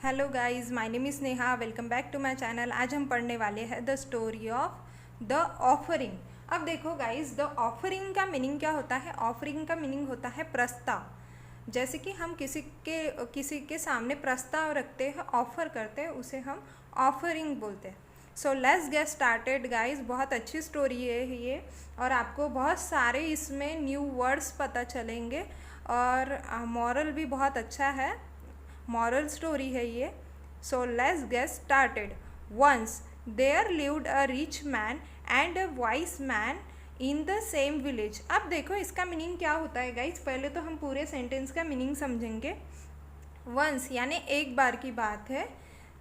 Hello guys, my name is Neha. Welcome back to my channel. आज हम पढ़ने वाले हैं the story of the offering. अब देखो गाइस, द ऑफरिंग का मीनिंग क्या होता है। ऑफरिंग का मीनिंग होता है प्रस्ताव। जैसे कि हम किसी के सामने प्रस्ताव रखते हैं, ऑफर करते हैं, उसे हम ऑफरिंग बोलते हैं। सो लेट्स गेट स्टार्टेड गाइस। बहुत अच्छी स्टोरी है ये, और आपको बहुत सारे इसमें न्यू वर्ड्स पता चलेंगे, और मॉरल भी बहुत अच्छा है। मॉरल स्टोरी है ये। So let's get started. Once there lived a rich man and a wise man in the same village. अब देखो इसका मीनिंग क्या होता है गाइज। पहले तो हम पूरे सेंटेंस का मीनिंग समझेंगे। वंस यानी एक बार की बात है।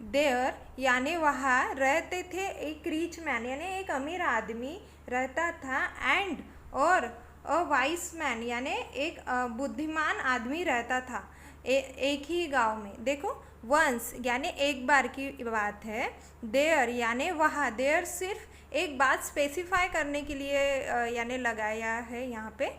देयर यानी वहाँ रहते थे एक रिच मैन यानी एक अमीर आदमी रहता था, एंड और अ वाइस मैन यानी एक बुद्धिमान आदमी रहता था एक ही गांव में। देखो वंस यानी एक बार की बात है। देयर यानी वहाँ। देयर सिर्फ एक बात स्पेसिफाई करने के लिए यानी लगाया है यहाँ पे।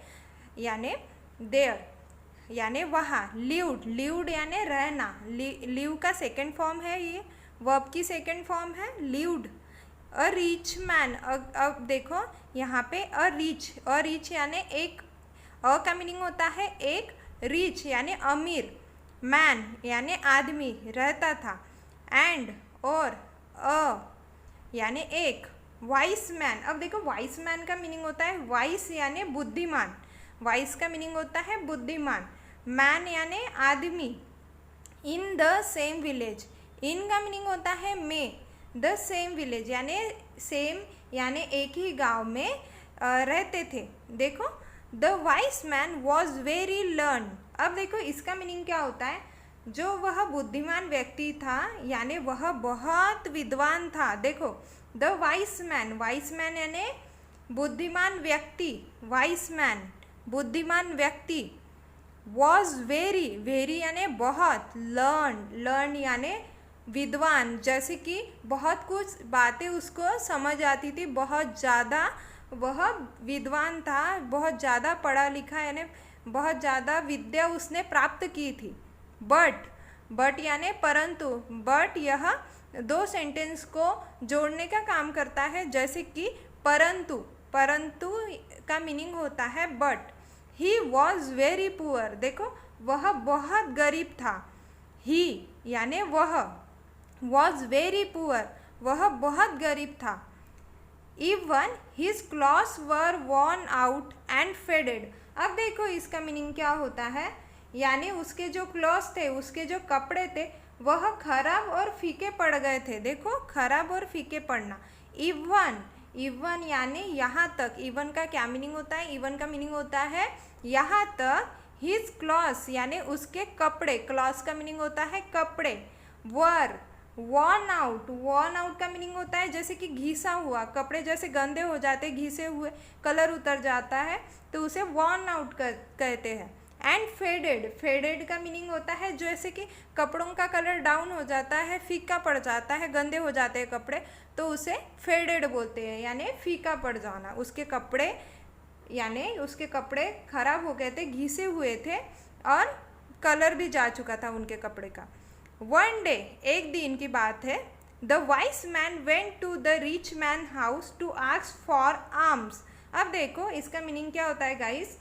यानी देयर यानी वहाँ। लिव्ड लिव्ड यानी रहना। लिव का सेकंड फॉर्म है, ये वर्ब की सेकंड फॉर्म है लिव्ड। A rich man. अब देखो यहाँ पे अ रिच यानी एक। अ का मीनिंग होता है एक, रिच यानी अमीर, मैन यानी आदमी रहता था, एंड और अ यानी एक, वाइस मैन। अब देखो वाइस मैन का मीनिंग होता है वाइस यानी बुद्धिमान। वाइस का मीनिंग होता है बुद्धिमान। मैन यानी आदमी। In the same village. In का मीनिंग होता है में। द सेम विलेज यानी सेम यानी एक ही गांव में रहते थे। देखो the wise man was very learn. अब देखो इसका मीनिंग क्या होता है। जो वह बुद्धिमान व्यक्ति था यानी वह बहुत विद्वान था। देखो द वाइस मैन यानी बुद्धिमान व्यक्ति। वाइस मैन बुद्धिमान व्यक्ति। वॉज वेरी यानी बहुत। लर्न यानी विद्वान, जैसे कि बहुत कुछ बातें उसको समझ आती थी, बहुत ज़्यादा वह विद्वान था, बहुत ज़्यादा पढ़ा लिखा यानी बहुत ज़्यादा विद्या उसने प्राप्त की थी। बट यानी परंतु। बट यह दो सेंटेंस को जोड़ने का काम करता है, जैसे कि परंतु का मीनिंग होता है but. He was very poor. देखो वह बहुत गरीब था। ही यानी वह। वॉज वेरी पुअर वह बहुत गरीब था। Even his clothes were worn out and faded. अब देखो इसका मीनिंग क्या होता है। यानी उसके जो क्लॉथ्स थे, उसके जो कपड़े थे, वह खराब और फीके पड़ गए थे। देखो खराब और फीके पड़ना। इवन यानी यहाँ तक। इवन का क्या मीनिंग होता है। इवन का मीनिंग होता है यहाँ तक। हिज क्लॉथ्स यानी उसके कपड़े। क्लॉथ्स का मीनिंग होता है कपड़े। वर वॉर्न आउट का मीनिंग होता है जैसे कि घिसा हुआ। कपड़े जैसे गंदे हो जाते, घिसे हुए, कलर उतर जाता है, तो उसे वॉर्न आउट कहते हैं। एंड फेडेड का मीनिंग होता है जैसे कि कपड़ों का कलर डाउन हो जाता है, फीका पड़ जाता है, गंदे हो जाते हैं कपड़े, तो उसे फेडेड बोलते हैं यानी फीका पड़ जाना। उसके कपड़े खराब हो गए थे, घिसे हुए थे, और कलर भी जा चुका था उनके कपड़े का। वन डे एक दिन की बात है। The wise man went to the rich man house to ask for arms. अब देखो इसका मीनिंग क्या होता है गाइस।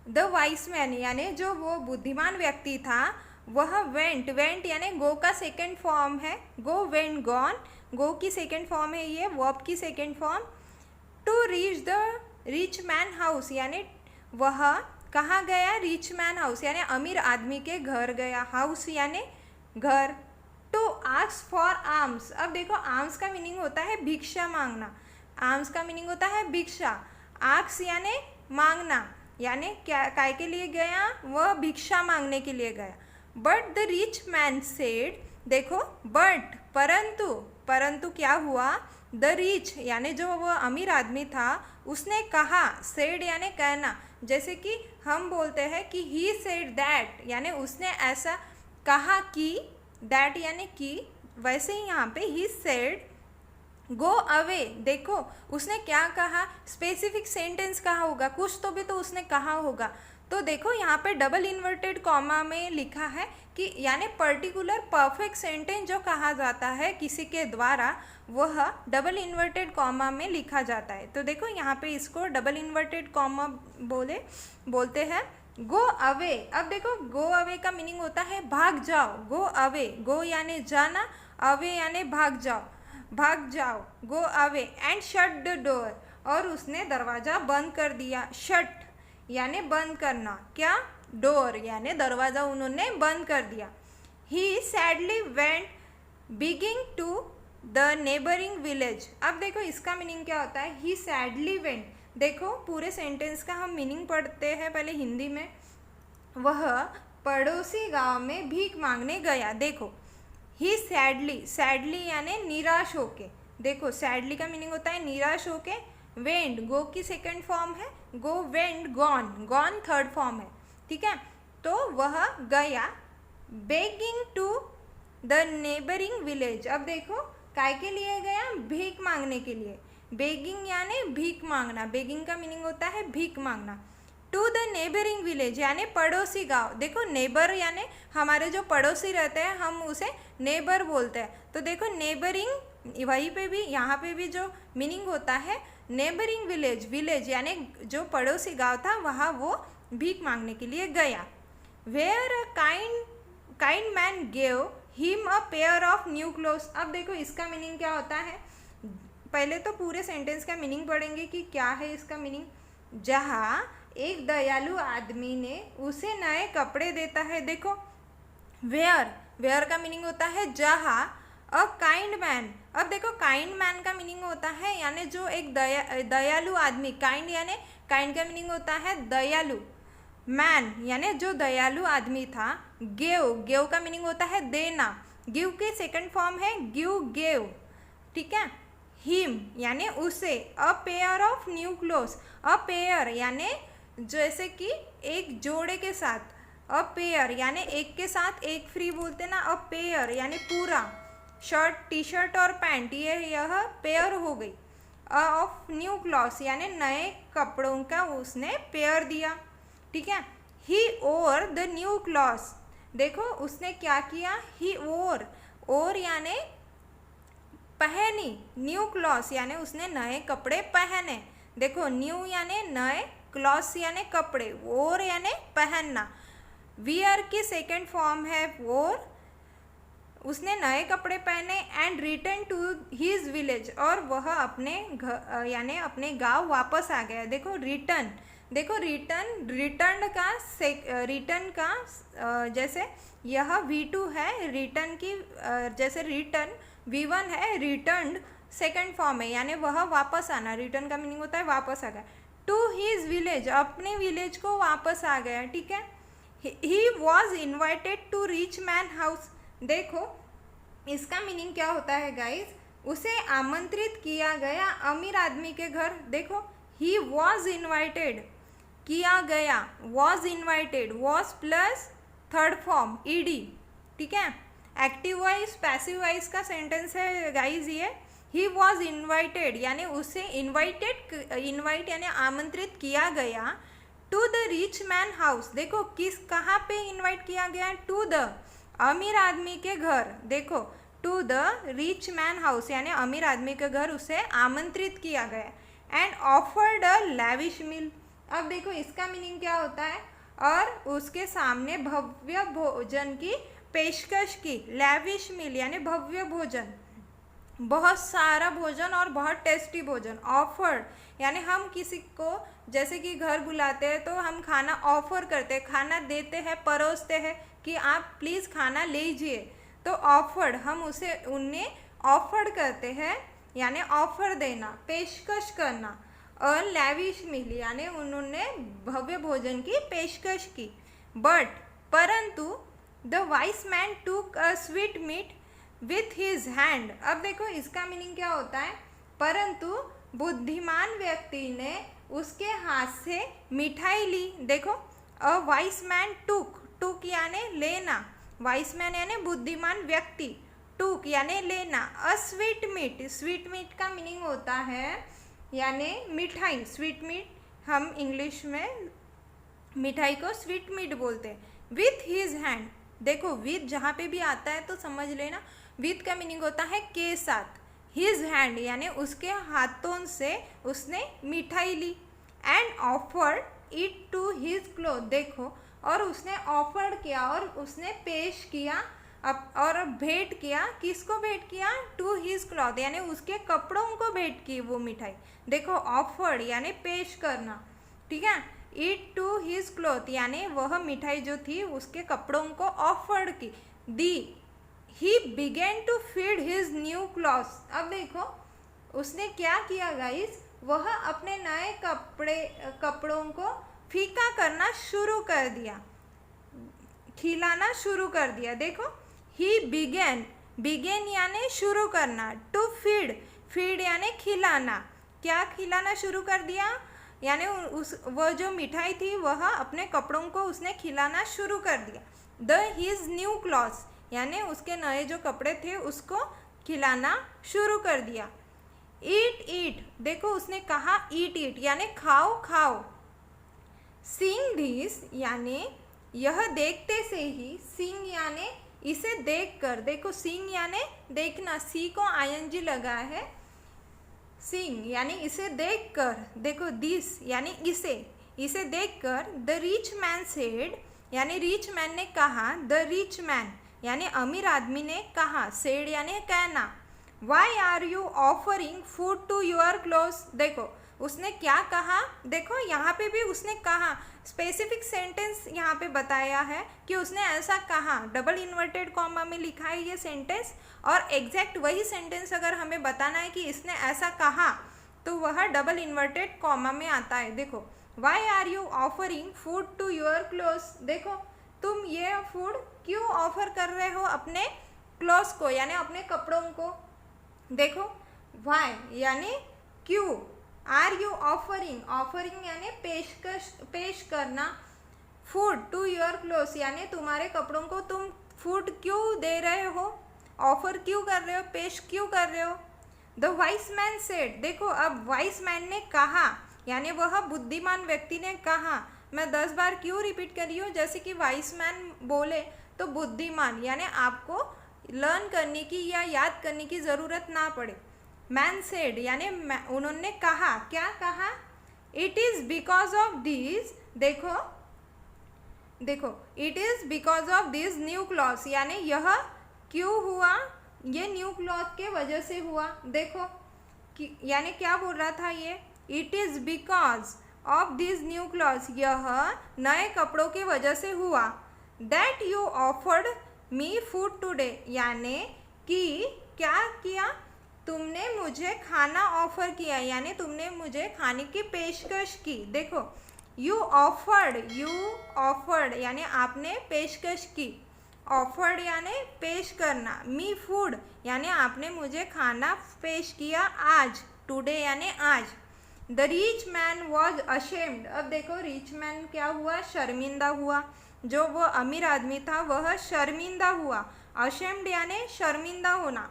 द वाइस मैन यानी जो वो बुद्धिमान व्यक्ति था, वह वेंट यानी गो का सेकेंड फॉर्म है। Go, went, gone. गो की सेकेंड फॉर्म है ये, वर्ब की second form. To reach the rich man house यानी वह कहाँ गया। रिच मैन हाउस यानी अमीर आदमी के घर गया। हाउस यानी घर। To ask for arms. अब देखो आर्म्स का मीनिंग होता है भिक्षा मांगना। आर्म्स का मीनिंग होता है भिक्षा। आस्क यानी मांगना, यानी क्या काय के लिए गया, वह भिक्षा मांगने के लिए गया। But the rich man said. देखो बट परंतु क्या हुआ। द रिच यानी जो वह अमीर आदमी था, उसने कहा। सेड यानी कहना, जैसे कि हम बोलते हैं कि ही सेड दैट यानी उसने ऐसा कहा कि। दैट यानी कि, वैसे ही यहाँ पे ही सेड गो अवे। देखो उसने क्या कहा, स्पेसिफिक सेंटेंस कहा होगा, कुछ तो भी तो उसने कहा होगा, तो देखो यहाँ पे डबल इन्वर्टेड कॉमा में लिखा है कि यानी पर्टिकुलर परफेक्ट सेंटेंस जो कहा जाता है किसी के द्वारा वह डबल इन्वर्टेड कॉमा में लिखा जाता है। तो देखो यहाँ पे इसको डबल इन्वर्टेड कॉमा बोलते हैं गो अवे। अब देखो गो अवे का मीनिंग होता है भाग जाओ, गो अवे, गो यानी जाना, अवे यानी भाग जाओ, भाग जाओ, go away and shut the door, और उसने दरवाज़ा बंद कर दिया। शट यानी बंद करना, क्या, डोर यानी दरवाज़ा उन्होंने बंद कर दिया। He sadly went begging to the neighbouring village. अब देखो इसका मीनिंग क्या होता है, ही सैडली वेंट। देखो पूरे सेंटेंस का हम मीनिंग पढ़ते हैं पहले हिंदी में। वह पड़ोसी गांव में भीख मांगने गया। देखो ही सैडली, सैडली यानी निराश होके, देखो सैडली का मीनिंग होता है निराश होके। वेंट गो की सेकंड फॉर्म है, go, went gone, gone third form है, ठीक है। तो वह गया begging to the neighbouring village. अब देखो काय के लिए गया, भीख मांगने के लिए। बेगिंग यानी भीख मांगना, बेगिंग का मीनिंग होता है भीख मांगना। टू द नेबरिंग विलेज यानी पड़ोसी गांव। देखो नेबर यानी हमारे जो पड़ोसी रहते हैं हम उसे नेबर बोलते हैं। तो देखो नेबरिंग वहीं पे भी, यहाँ पे भी जो मीनिंग होता है नेबरिंग विलेज, विलेज यानी जो पड़ोसी गांव था वहाँ वो भीख मांगने के लिए गया। Where a kind man gave him a pair of new clothes. अब देखो इसका मीनिंग क्या होता है, पहले तो पूरे सेंटेंस का मीनिंग पढ़ेंगे कि क्या है इसका मीनिंग। जहाँ एक दयालु आदमी ने उसे नए कपड़े देता है। देखो वेयर, वेयर का मीनिंग होता है जहाँ। अ काइंड मैन, अब देखो काइंड मैन का मीनिंग होता है यानी जो एक दयालु आदमी, काइंड यानी काइंड का मीनिंग होता है दयालु। मैन यानी जो दयालु आदमी था। गेव, गेव का मीनिंग होता है देना, गिव की सेकंड फॉर्म है गिव, गेव, ठीक है। हिम यानी उसे। अ pair of new clothes, a pair यानी जैसे कि एक जोड़े के साथ, अ पेयर यानी एक के साथ एक फ्री बोलते ना, अ पेयर यानी पूरा, शर्ट, टी शर्ट और पैंट यह पेयर हो गई। ऑफ न्यू क्लॉथ्स यानी नए कपड़ों का उसने पेयर दिया, ठीक है। ही ओर द न्यू क्लॉथ्स, देखो उसने क्या किया, ही ओर यानी पहनी, न्यू क्लॉथ्स यानी उसने नए कपड़े पहने। देखो न्यू यानी नए, क्लॉथ्स यानी कपड़े, ओर यानी पहनना। वियर की सेकंड फॉर्म है वोर, उसने नए कपड़े पहने। And return to his village, और वह अपने घर यानी अपने गांव वापस आ गया। देखो रिटर्न, देखो रिटर्न का जैसे यह V2 है, रिटर्न की जैसे रिटर्न V1 है, रिटर्न सेकंड फॉर्म है यानी वह वापस आना। रिटर्न का मीनिंग होता है वापस आ गया। टू हिज विलेज, अपने विलेज को वापस आ गया, ठीक है। He was invited to rich man house. देखो इसका मीनिंग क्या होता है गाइज, उसे आमंत्रित किया गया अमीर आदमी के घर। देखो ही वॉज इन्वाइटेड, किया गया, was invited, was plus third form ED, ठीक है। एक्टिव वॉइस पैसिव वॉइस का सेंटेंस है गाइज ये। ही वॉज इन्वाइटेड यानी उसे इन्वाइट यानी आमंत्रित किया गया to the rich man house. देखो किस, कहाँ पे इन्वाइट किया गया, टू द अमीर आदमी के घर। देखो to the rich man house यानी अमीर आदमी के घर उसे आमंत्रित किया गया। And offered a lavish meal. अब देखो इसका मीनिंग क्या होता है, और उसके सामने भव्य भोजन की पेशकश की। लैविश मील यानी भव्य भोजन, बहुत सारा भोजन और बहुत टेस्टी भोजन। ऑफर्ड यानी हम किसी को जैसे कि घर बुलाते हैं तो हम खाना ऑफर करते हैं, खाना देते हैं, परोसते हैं कि आप प्लीज़ खाना लीजिए। तो ऑफर्ड हम उसे उन्हें ऑफर्ड करते हैं यानी ऑफर देना, पेशकश करना। और लैविश मील यानी उन्होंने भव्य भोजन की पेशकश की। बट परंतु the wise man took a sweet meat with his hand. अब देखो इसका मीनिंग क्या होता है, परंतु बुद्धिमान व्यक्ति ने उसके हाथ से मिठाई ली। देखो अ वाइस मैन टूक यानी लेना, वाइस मैन यानी बुद्धिमान व्यक्ति, टूक यानी लेना। अ स्वीट मीट का मीनिंग होता है यानी मिठाई। स्वीट मीट हम इंग्लिश में मिठाई को स्वीट मीट बोलते हैं। विथ हिज हैंड, देखो विथ जहाँ पे भी आता है तो समझ लेना विथ का मीनिंग होता है के साथ। हिज हैंड यानी उसके हाथों से उसने मिठाई ली। And offered it to his cloth, देखो और उसने ऑफर्ड किया और उसने पेश किया और भेंट किया। किसको भेंट किया? टू हिज क्लॉथ यानी उसके कपड़ों को भेंट की वो मिठाई। देखो ऑफर्ड यानी पेश करना, ठीक है। इट टू हिज क्लॉथ यानी वह मिठाई जो थी उसके कपड़ों को ऑफर्ड की दी। He began to feed his new clothes, अब देखो उसने क्या किया गाइस, वह अपने नए कपड़ों को फीका करना शुरू कर दिया, खिलाना शुरू कर दिया। देखो ही बिगेन यानी शुरू करना, टू फीड यानी खिलाना। क्या खिलाना शुरू कर दिया? यानी वह जो मिठाई थी वह अपने कपड़ों को उसने खिलाना शुरू कर दिया। द हिज न्यू क्लॉथ्स यानी उसके नए जो कपड़े थे उसको खिलाना शुरू कर दिया। ईट, देखो उसने कहा ईट यानी खाओ। सीइंग दिस यानी यह देखते से ही, सीइंग यानी इसे देखकर, देखो सीइंग यानी देखना, सी को आईएनजी लगा है। सीइंग यानी इसे देखकर, देखो दिस यानी इसे देखकर द रिच मैन सेड यानी रिच मैन ने कहा, द रिच मैन यानी अमीर आदमी ने कहा, सेड यानी कहना। Why are you offering food to your clothes, देखो उसने क्या कहा, देखो यहाँ पे भी उसने कहा, स्पेसिफिक सेंटेंस यहाँ पे बताया है कि उसने ऐसा कहा, डबल इन्वर्टेड कॉमा में लिखा है ये सेंटेंस। और एग्जैक्ट वही सेंटेंस अगर हमें बताना है कि इसने ऐसा कहा तो वह डबल इन्वर्टेड कॉमा में आता है। देखो why are you offering food to your clothes, देखो तुम ये फूड क्यों ऑफर कर रहे हो अपने क्लोथ्स को यानी अपने कपड़ों को। देखो वाई यानी क्यों, आर यू ऑफरिंग यानी पेश करना, फूड टू योर क्लोथ्स यानी तुम्हारे कपड़ों को तुम फूड क्यों दे रहे हो, ऑफर क्यों कर रहे हो, पेश क्यों कर रहे हो। द वाइस मैन सेड, देखो अब वाइस मैन ने कहा यानी वह बुद्धिमान व्यक्ति ने कहा। मैं 10 बार क्यों रिपीट कर रही हूँ, जैसे कि वाइस मैन बोले तो बुद्धिमान यानी आपको लर्न करने की या याद करने की ज़रूरत ना पड़े। मैन सेड यानी उन्होंने कहा, क्या कहा, it is because of this, देखो it is because of this new clothes यानी यह क्यों हुआ, ये न्यू क्लॉथ के वजह से हुआ। देखो यानी क्या बोल रहा था ये, it is because of this new clothes, यह नए कपड़ों की वजह से हुआ। That you offered me food today यानी कि क्या किया, तुमने मुझे खाना ऑफर किया यानी तुमने मुझे खाने की पेशकश की। देखो यू ऑफर्ड यानी आपने पेशकश की, ऑफर्ड यानी पेश करना, मी फूड यानी आपने मुझे खाना पेश किया आज, टुडे यानी आज। The rich man was ashamed, अब देखो रिच मैन क्या हुआ, शर्मिंदा हुआ, जो वो अमीर आदमी था वह शर्मिंदा हुआ, अशेम्ड यानी शर्मिंदा होना।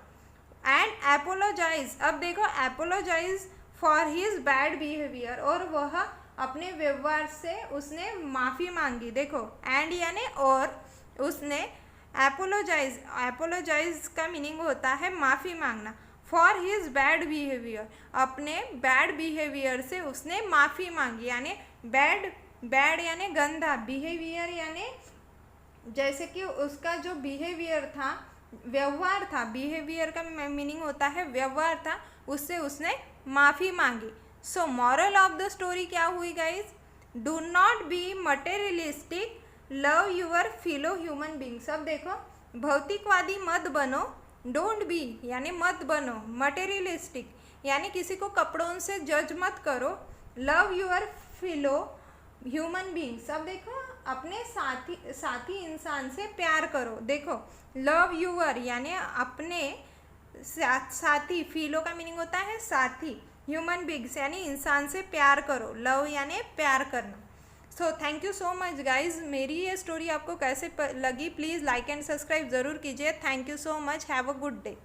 एंड एपोलोजाइज, अब देखो apologise for his bad behaviour, और वह अपने व्यवहार से उसने माफ़ी मांगी। देखो एंड यानी और, उसने एपोलोजाइज का मीनिंग होता है माफ़ी मांगना। फॉर हिज बैड बिहेवियर, अपने बैड बिहेवियर से उसने माफ़ी मांगी यानी बैड यानी गंदा, बिहेवियर यानी जैसे कि उसका जो बिहेवियर था, व्यवहार था, बिहेवियर का मीनिंग होता है व्यवहार था, उससे उसने माफ़ी मांगी। So moral of the story क्या हुई guys, do not be materialistic, love your fellow human beings. अब देखो भौतिकवादी मत बनो, डोंट बी यानी मत बनो, मटेरियलिस्टिक यानी किसी को कपड़ों से जज मत करो, love your fellow human beings. अब देखो अपने साथी इंसान से प्यार करो। देखो लव यूअर यानी अपने साथी, फीलो का मीनिंग होता है साथी, ह्यूमन बींग्स यानी इंसान से प्यार करो, लव यानी प्यार करना। So thank you so much guys, मेरी ये स्टोरी आपको कैसे लगी प्लीज़ लाइक एंड सब्सक्राइब ज़रूर कीजिए। Thank you so much, have a good day.